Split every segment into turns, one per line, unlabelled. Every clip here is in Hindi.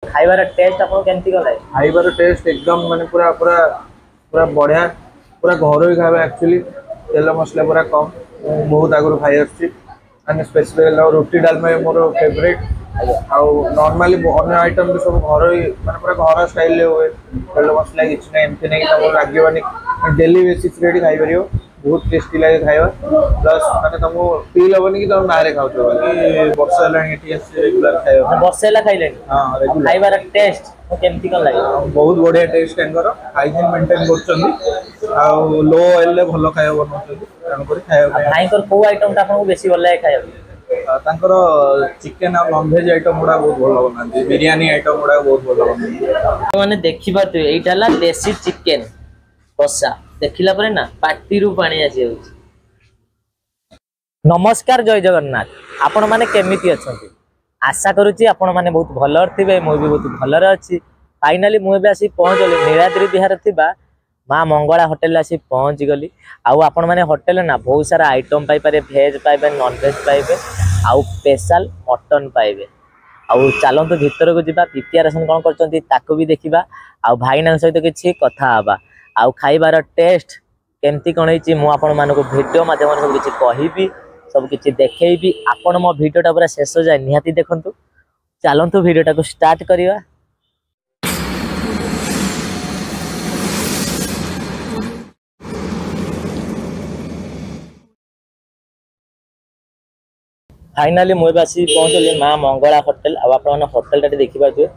खाइबार टेस्ट आपको केमती गला
खाइबार टेस्ट एकदम माने पूरा पूरा पूरा बढ़िया पूरा घर खाଇବା एक्चुअली तेल मसला पूरा कम बहुत आगु खाई आसुची and specially roti Dalma more favourite आउ नॉर्मली अन्य आइटम भी सब घर माने पूरा घर स्टाइल हुए तेल मसला किसी ना एमती नहीं तुम लगे डेली बेसिस रे खाई पार बहुत टेस्टी लगे खाଇବା प्लस माने तुमको फील हेनी कि तुम बाहर खाऊ वर्ष रेगुलर खाଇବା
वर्ष खाइले
हाँ रेगुलर
खाइबार टेस्ट केमती कन लगे
बहुत बढ़िया टेस्ट हाइजीन मेंटेन कर लो ऑयल ले भल खाଇବା बनाउछन
भाई को आइटम आपको बेसी भल लगे खाइबा
चिकेन और नॉनवेज आइटम गुड़ा बहुत भल बनाती बिरियानी आइटम गुड़ा बहुत भल बनाती
मैंने देखी पारे यहाँ देसी चिकेन कषा देखला परे ना पार्टी रू पानी आसी नमस्कार जय जगन्नाथ आपण माने केमिति अछंती आशा करूची आपण माने बहुत भलर थिबे मु भी बहुत भलर अछि फाइनली मु एबे आसी पहुंचली नीलाद्री बिहार थिबा माँ मंगला होटल आसी पहुंच गली आउ आपण माने होटल ना बहुत सारा आइटम पाई पारे भेज पाइबे नॉन भेज पाइबे आउ स्पेशल मटन पाइबे आउ चलंतु भीतर को जिबा प्रिपरेशन कोन करचंती ताको भी देखिबा आउ भाईना सहित किछि कथा आबा आउ खाइबार टेस्ट केमती कौन होती मुझे मानक भिडियो माध्यम सब किसी कहबी सब किसी देखी आपण मो भिडियोटा पूरा शेष जाए निहाती देखंतु चलंतु भिडियोटा को स्टार्ट करिवा। फाइनली मुझे आसी पहुंचली माँ मंगला होटल आप होटल टा देखी पारे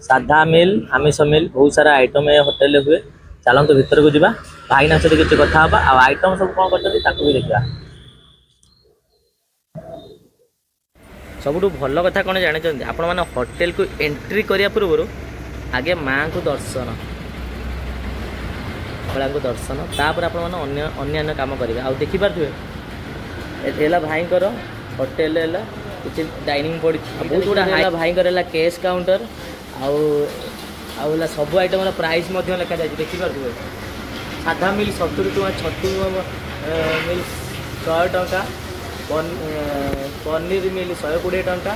साधा मिल आमिष मिल बहुत सारा आइटम ये होटल हुए चलते भीतर को जावा भाईना सहित किसी कथा हाँ आइटम सब कौन कर भी देखा सबुठ भल कथा कौन जानते आपण मैंने होटेल को एंट्री करने पूर्व आगे माँ को दर्शन कला को दर्शन तापर आप अन्य काम करेंगे आ देखिपे है भाई होटेल है किसी डाइनिंग पड़ी बहुत गुड़ा भाई कैश काउंटर आउ सब आइटम प्राइस लिखा जाए देखिपे साधा मिल 70 टଙ୍କା छतु मिल 100 टଙ୍କା पनीर मिल 120 टଙ୍କା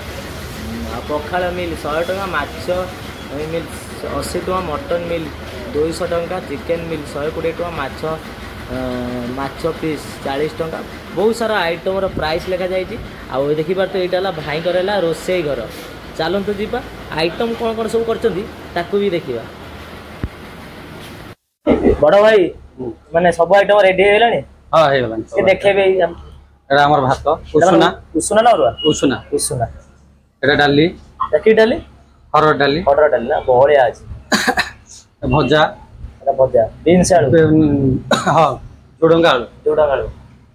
पखाड़ मिल 100 टଙ୍କା माछ मिल 80 टଙ୍କା मटन मिल 200 टଙ୍କା चिकेन मिल 120 टଙ୍କା माछ पीस 40 टଙ୍କା बहुत सारा आइटम प्राइस लिखा जाए आउ देखिपारे यहाँ भाई रोसई घर चलतु जी आइटम कौन कौन सब कर भी देखा बड़ भाई माने सब आइटम रेडी हो गलानी
हां हे गलानी
के देखेबे
एटा हमर भात उसुना
उसुना ना अरुआ
उसुना
उसुना
एटा डाली
की डाली
हरड़ डाली
ना बहलिया अछि
भजा
एटा भजा बीन्स आलू
हां जोडंगा आलू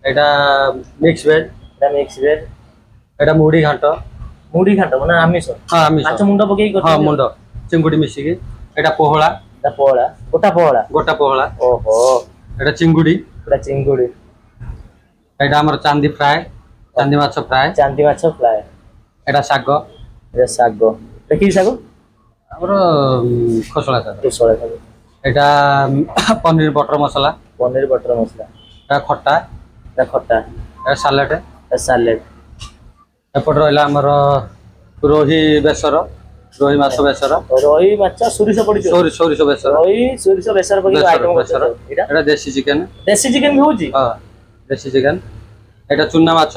एटा मिक्स वेज एटा मुड़ी घांट माने आमिष
हां आमिष माछ मुंडा पके कर
हां मुंडा चिंगुडी मिसी के एटा पोहळा गोटा पोहळा
ओहो
एटा चिंगुडी एटा हमर चांदी माछ फ्राई एटा साग
देखि साग
हमर खसला साग एटा पनीर बटर मसाला एटा खट्टा एटा सैलेड एपट रहा हमर रोही बेसर रोही माछ बेसर
रोही माछ सोरिस पड़ी
सोरिस बेसर
रोही सोरिस बेसर पड़ी आइटम
बेसर एटा देसी चिकन
भी होजी
हां देसी चिकन एटा चुना माछ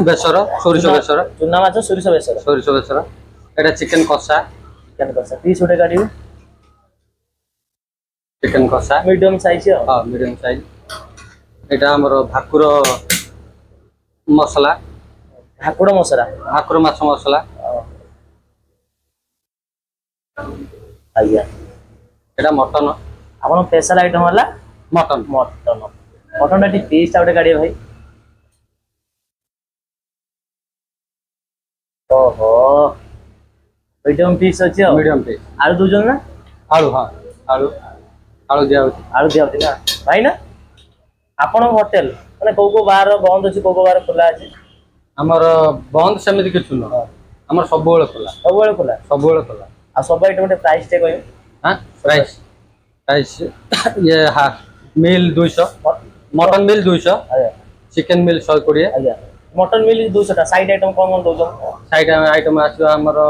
बेसर सोरिस बेसर
चुना माछ सोरिस बेसर
एटा चिकन कषा
पीस उठे काटिबे
चिकन कषा
मीडियम साइज
हां मीडियम साइज एटा हमर भाकुर मसला
भाकुर माछ
मसला
आज्ञा
एटा मटन
आपन स्पेशल आइटम वाला मटन टी पीस आउटे गाड़ी भाई ओहो मीडियम पीस अछि
मीडियम पीस
आलू दुजन ना
आलू हां आलू दिया
ना भाई ना आपन होटल माने को बार बंद अछि को बार खुला अछि
हमर बंद समिति के सुनो हमर सब बेले खुला आ
सब आइटम के प्राइस टे कहयो
हां प्राइस ये हाफ मिल 200 मटन मिल 200 चिकन मिल 120
मटन मिल 200 टा साइड आइटम कौन दो साइड
आइटम आसो हमर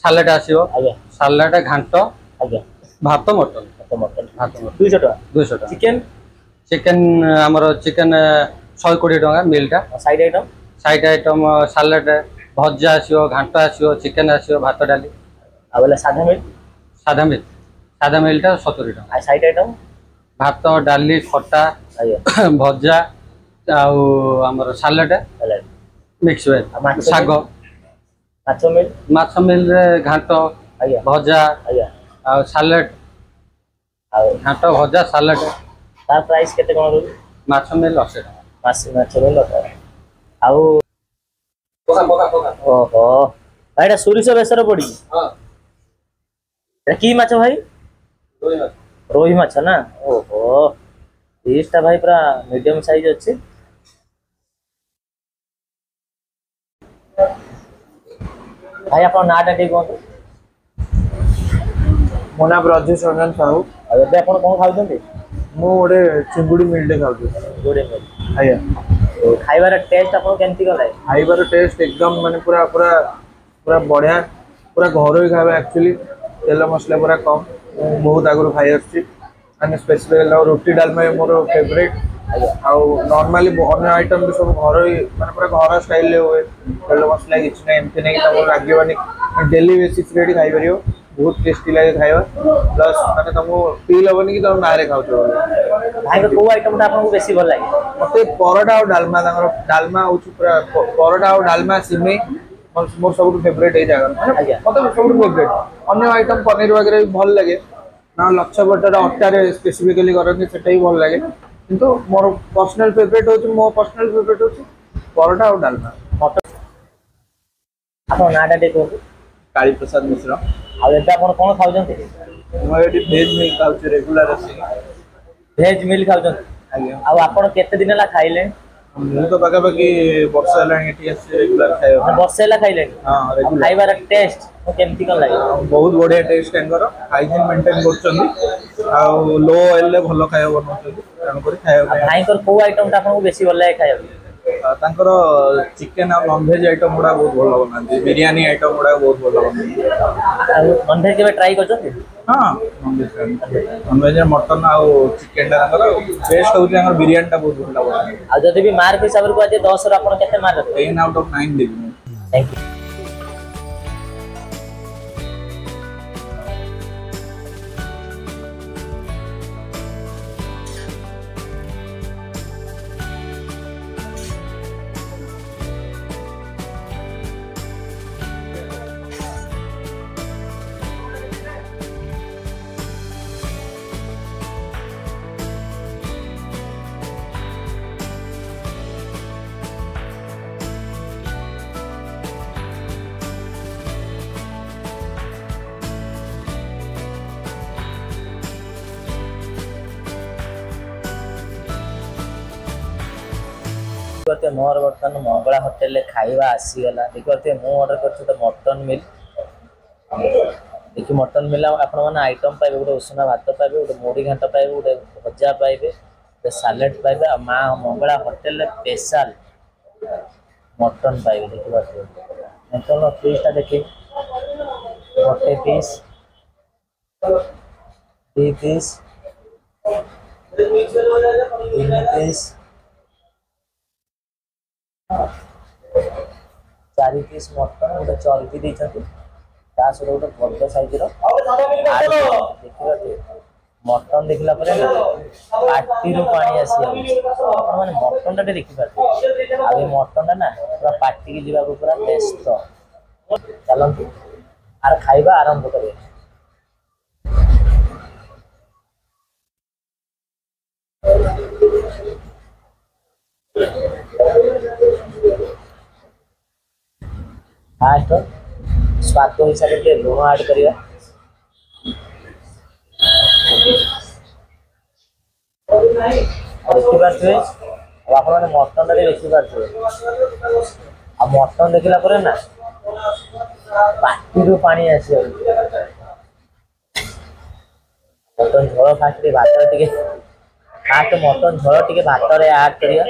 सालाड आसीबो
आज्ञा
सालाड घांट
आज्ञा
भात मटन
मटन
भात मटन
200 टका
200 टका
चिकन
चिकन हमर चिकन 120 टका मीलटा
side item
side item salad भजा आसीबो घांट आसीबो चिकन आसीबो भात डाली
आ बोले साधा
मिलटा 70 टका
आ साइड आइटम
भात डाली खटा
आज्ञा
भजा आउ हमर सालाड
हेले
मिक्स वेज साग
माछो मिल
माछ मिल रे घांट
आज्ञा
भजा
आज्ञा
आउ सालाड
आ
घांट भजा सालाड
तार प्राइस केते कोन रहू
माछ मिल 80 टका
माछो मिल आउ ओहो भाईटा सोरिष बेसर पड़ी की माछ भाई रोही माछ ना ओहो पीसटा भाई पूरा मीडियम साइज अच्छी भाई आप नाटा टे कहतु
ମୋ ନାଁ ବ୍ରଜେଶ ରଞ୍ଜନ ସାହୁ।
ଆଉ ଏବେ ଆପଣ କଣ ଖାଉଛନ୍ତି?
ମୁଁ ଗୋଟେ ଚିଙ୍ଗୁଡ଼ି ମିଲଟେ ଖାଉଛି।
ଗୋଡେ ମିଲ୍
ଆଜ୍ଞା।
ଖାଇବାର ଟେଷ୍ଟ ଆପଣ କେମିତି ଗଲା?
ଖାଇବାର ଟେଷ୍ଟ ଏକଦମ ମାନେ ପୁରା ପୁରା ପୁରା ବଢ଼ିଆ ପୁରା ଘରୋଇ ଖାଇବା ଆକ୍ଚୁଆଲି ତେଲ ମସଲା ପୁରା କମ୍ ମୁଁ ବହୁତ ଆଗରୁ ଖାଇ ଆସୁଛି ମାନେ ସ୍ପେସିଫିକାଲି ଆଉ ରୁଟି ଡାଲମା ମୋର ଫେଭରେଟ୍ ଆଉ ନର୍ମାଲି ଅନ୍ୟ ଆଇଟମ୍ ବି ସବୁ ଘରୋଇ ମାନେ ପୁରା ଘର ଷ୍ଟାଇଲରେ ହୁଏ ତେଲ ମସଲା କିଛି ନାହିଁ ଏମିତି ନାହିଁ ତମକୁ ଲାଗିବନି ଡେଲି ବେସିସ୍ରେ ଏଠି ଖାଇପାରିବ बहुत टेस्टी लगे खाଇବା प्लस माने तुमको फील होबनी कि तुम बाहर खाउछ
भाई को आइटमटा आपको बेसी भल लागे
मते परोटा और डालमा तांगर डालमा होछ पूरा परोटा और डालमा सिमे मोर सब फेवरेट ए जागा माने मते सब फेवरेट अन्य आइटम पनीर वगैरह भी भल लगे ना लक्ष्य बटर अट्टा रे स्पेसिफिकली करन सेटा भी भल लगे किंतु मोर पर्सनल फेवरेट होछ मो पर्सनल फेवरेट होछ परोटा और डालमा
मटन आपन नाडा दे को
काली प्रसाद मिश्र
आ एटा आपण कोन खाउजंती
मैं एटी वेज मिल खाउछ रेगुलर अछि
वेज मिल खाउजंती
आज्ञा
आ आपण केते दिन ला खाइले
ମୁଁ ତ ପାଖାପାଖି ବର୍ଷ ହେଲାଣି ଏଠି ଆସି ରେଗୁଲାର ଖାଇବା
ବର୍ଷେ ହେଲା ଖାଇଲେ
ହଁ ରେଗୁଲାର
ଖାଇବାର ଟେଷ୍ଟ କେମିତି କଣ ଲାଗେ
ବହୁତ ବଢିଆ ଟେଷ୍ଟ ତାଙ୍କର ହାଇଜିନ୍ ମେଣ୍ଟେନ୍ କରୁଛନ୍ତି ଆଉ ଲୋ ଅଏଲରେ ଭଲ ଖାଇବା ବନାଉଛନ୍ତି ତେଣୁକରି ଖାଇବା
ଭାଇଙ୍କର କୋଉ ଆଇଟମଟା ଆପଣଙ୍କୁ ବେଶୀ ଭଲ ଲାଗେ ଖାଇବାକୁ
ତାଙ୍କର ଚିକେନ ଆଉ ନନଭେଜ ଆଇଟମ ଗୁଡା ବହୁତ ଭଲ ବନାନ୍ତି ବିରିୟାନୀ ଆଇଟମ ଗୁଡା ବହୁତ ଭଲ ବନାନ୍ତି
ଆଉ ନନଭେଜ କେବେ ଟ୍ରାଏ କରିଛନ୍ତି
ହଁ ନନଭେଜ ମଟନ ଆଉ ଚିକେନଟା ତାଙ୍କର ବେଷ୍ଟ ହଉଛି ତାଙ୍କର ବିରିୟାନୀଟା ବହୁତ ଭଲ ବନାନ୍ତି
ଆଉ ଯଦି ବି ମାର୍କ ହିସାବରେ କୁହାଯାଏ 10 ରୁ ଆପଣ କେତେ ମାର୍କ ଦେବେ
10 out of 9 ଦେବି ମୁଁ
थैंक यू देखते मोर बर्तमान मंगला होटेल खाइबा आसीगला देखते मु ऑर्डर कर मटन मिल देखिए मटन मिल आपण मैंने आइटम पाइबे गोटे उषुना भात पाइबे गोटे मुढ़ी घाट पाइबे गोटे भजा पाइबे गोटे सालेड पाइबे माँ मंगला होटेल स्पेशल मटन पाइबे देखिए मटन पीसटा देखिए गोटे पीस दी पीस तीन पीस 4 पीस मटन गोटे चर्बी देते गोटे बड़ साइज देखिए मटन देखला पार्टी पानी आसी मैंने मटन टा देखिपारे आ मटन टा ना पूरा पार्टी की जावाक पूरा टेस्ट चलती आर खाइबा आरंभ करें फास्ट स्वाद हिसाब से लुण ऐड करिया देखिपे आप मटन देखिपे आ मटन देखला ना पार्टी पानी आस मटन झोल फास्ट भात टे फास्ट मटन झोल टे भात ऐड करिया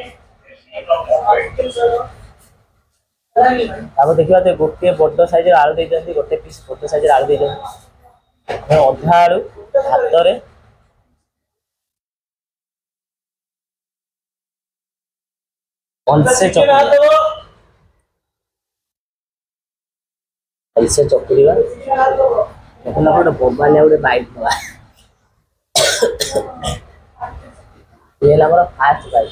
तापर देखिबा तो गोटे बड़ साइज आलू देइछन्ती गोटे पीस बड़ साइज आलू देइछन्ती अधा आलू भात रे भलसे चकुड़ीबा देखला गोटे बोबालिया गोटे बाइट दवा ये ला मोर फास्ट बाइट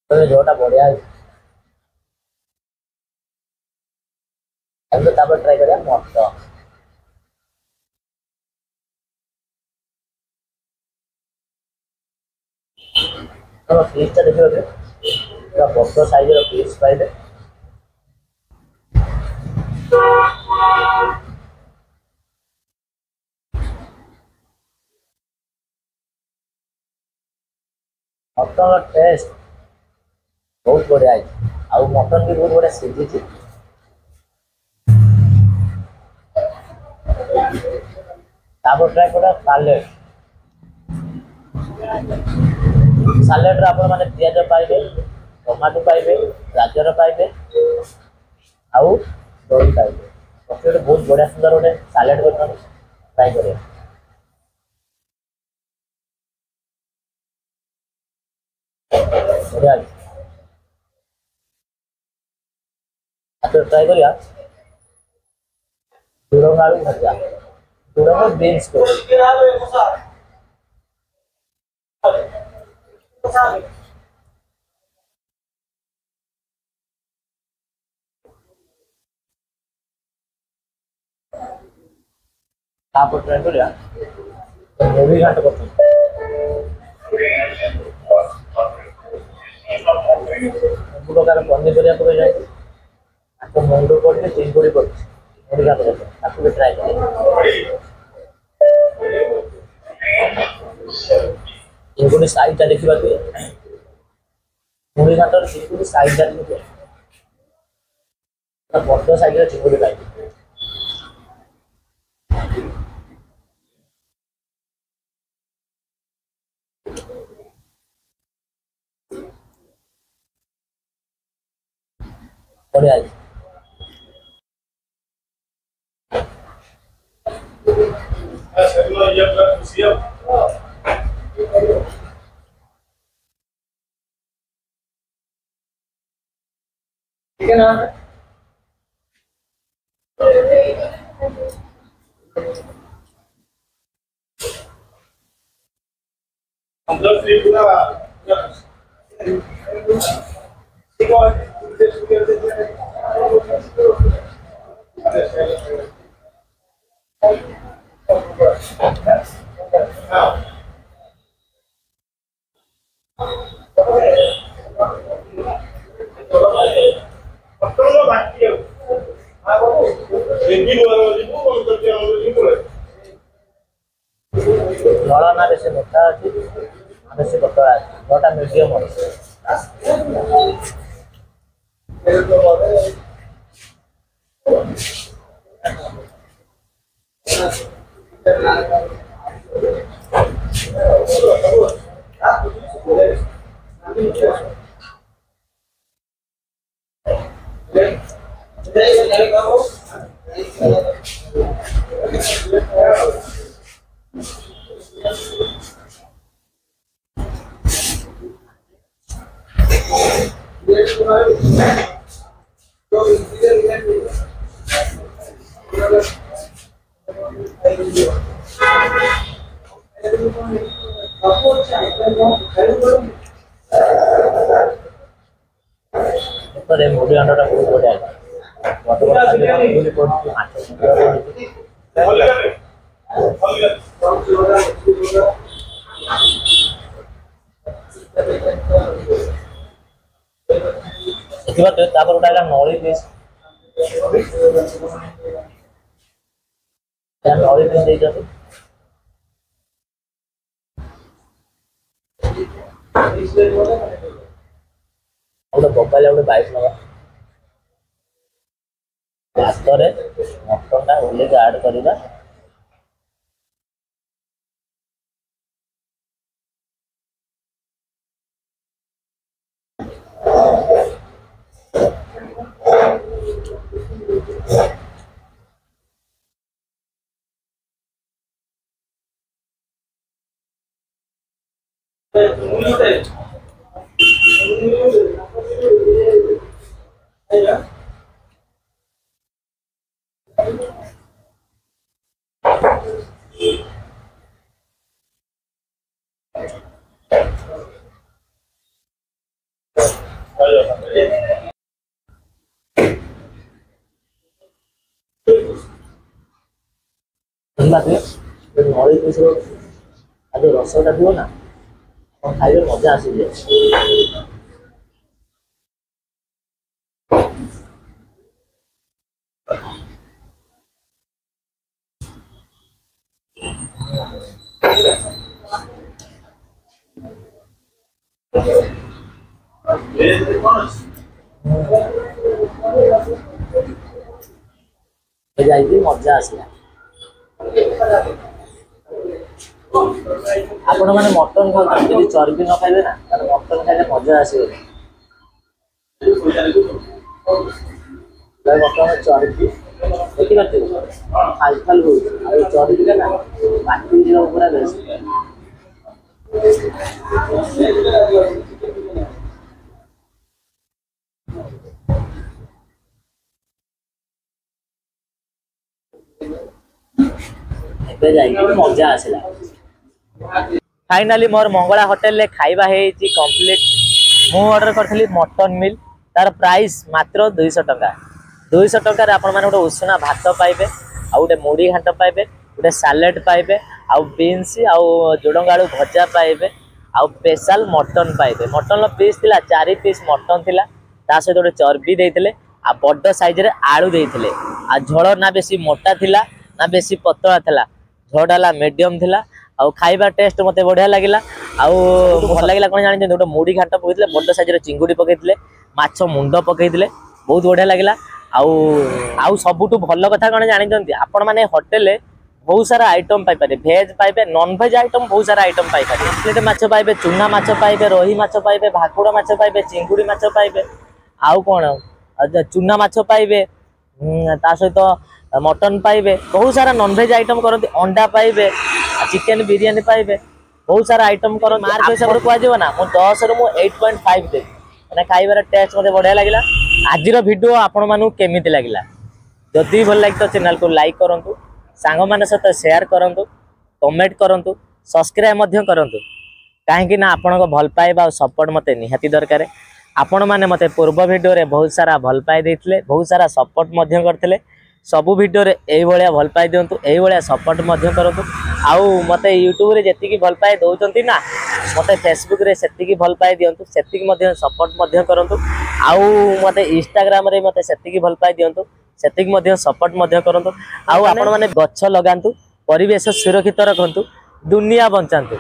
तो जोटा बढ़िया है तो तापर ट्राई करिया मटन तो पीस टा देखियो जे पूरा बड़ साइज रो पीस पाइले मटन टेस्ट बहुत बढ़िया है आउ मटन भी बहुत बढ़िया सीझी तापर ट्राई करा सालेड सालेड रे आपण माने पियाज पाइबे टमाटो पाइबे गाजर पाइबे आउ दही पाइबे तो बहुत बढ़िया सुंदर गोटे सालेड करछन ट्राई करिए बढ़िया तो ट्राई करिया झुडंग आलू भजा झुडंग बीन्स को तापर ट्राई करिया मुड़ी घाट करछन सब प्रकार पनीपरिया पकई जाए तो मुंडो पड़े चिंगुड़ी पड़े मुड़ी घाट करछन ताकू भी ट्राई करिया चिंगुड़ी साइज टा देखिबा तो मुड़ी घाटर चिंगुड़ी साइज टा देखिबा तो बड़ साइज रे चिंगुड़ी पाइबे बढ़िया है ठीक है ना लड़ा ना बेसी मोटा अच्छी बेसी पतला लड़ा मीडियम मुड़ी अंडा बहुत बढ़िया नड़ी पीस नड़ी पीस गोटे बोबाइल गोटे बाइक लगा भात रे मटन टा ओल्हे ऐड करवा नई पीस आज रसटा थी ना खाइबे मजा आसी जाए। जाइए मजा आसला। आपण मैंने मटन खाते चर्बी न खाइबे ना मटन खाइले मजा आसे। मटन चर्बी देखिए खाल खाल हो चर्बी ना बाटी पूरा बेस्ट। मजा आसला। फाइनाली मोर मंगला होटल ले खाइबा हेची कंप्लीट। मु ऑर्डर करथली मटन मिल तार प्राइस मात्र 200 टका। 200 टका आपण माने गोटे उषुना भात पाइबे आ गोटे मुड़ी घाट पाइबे गोटे सालेड पाइबे आ बीन्स आ जोडंग आलू भजा पाइबे आ स्पेशल मटन पाइबे। मटन पीस थिला 4 पीस मटन थिला ता सहित गोटे चर्बी देइथिले आ बड़ साइज रे आलू देइथिले आ झोल ना बेसी मोटा थिला ना बेसी पतला थिला। झोडाला मीडियम थिला आ खाइबा टेस्ट मते बढ़िया लागिला। आ भल लागिला कोन जानि गोटे मुड़ी घाट पकैथिले बड़ साइज रे चिंगुडी पकैथिले माछ मुंड पकैथिले बहुत बढ़िया लागिला। आउ सबुठु भल कथा कोन जानि जंती आपण माने होटल ले बहुत सारा आइटम पाई पारे वेज पाइबे नॉन वेज आइटम बहुत सारा आइटम पाई पारे। प्लेट माछ पाइबे चुना माछ पाइबे रोही माछ पाइबे भाकुड़ा माछ पाइबे चिंगुडी माछ पाइबे आउ कोन चुना माछ पाइबे ता सहित मटन पाइबे बहुत सारा नॉन वेज आइटम करते अंडा पाइबे चिकेन बिरियानी पाइबे बहुत सारा आइटम कर मार्क हिसाब से कहना ना मु 10 रु 8.5 देवी मैंने खाइबार टेस्ट मते बढ़िया लगिला। आज वीडियो आपण मानू केमिति लगिला जदि भल लगे तो चैनल को लाइक करंतु सांग माने सहित शेयर करंतु कमेंट करंतु सब्सक्राइब मध्य करंतु काहेकि ना आपण को भल पाइबा और सपोर्ट मते निहाती दरकार। आपण माने मते पूर्व वीडियो रे बहुत सारा भल पाई देथिले बहुत सारा सपोर्ट मध्य करथिले सबु वीडियो रे एई भलिया भल पाई दियंतु एई भलिया सपोर्ट मध्य करंतु। आउ मते यूट्यूब रे जेतिकी भल पाई दउचंती ना मते फेसबुक रे सेतिकी भल पाई दियंतु सेतिकी मध्य सपोर्ट मध्य करंतु। आउ मते इंस्टाग्राम रे मते सेतिकी भल पाई दियंतु सेतिकी मध्य सपोर्ट मध्य करंतु। आउ आपण माने गच्छ लगांतु परिवेश सुरक्षित रखंतु दुनिया बंचांतु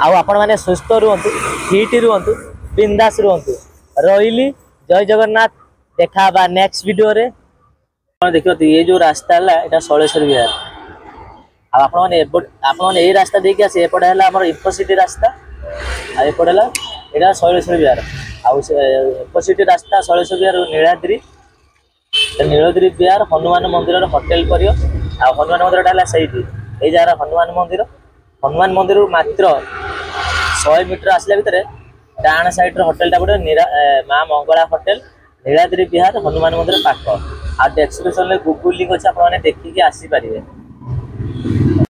आउ आपण माने सुस्थ रुहंतु फिट रुहंतु बिंदास रुहंतु। रहिली जय जगन्नाथ देखा बा नेक्स्ट वीडियो रे। देखियो ये जो रास्ता है एटा सोलेश्वर विहार आपण माने ए रास्ता देखि आसे एपड हला हमर इंफोसिटी रास्ता आ एपड हला एटा सोलेश्वर विहार आ इंफोसिटी रास्ता सोलेश्वर विहार नीलगिरी विहार हनुमान मंदिर होटल परियो आ हनुमान मंदिर हला सहीटी ए जारा हनुमान मंदिर मात्र 100 मीटर आसला भितरे डाण साइड रे होटल टा पड़े मां मंगला होटल नीलगिरी विहार हनुमान मंदिर पाख आ डेस्क्रिप्शन में गूगल लिंक अच्छे आप देखिए आसी पारे।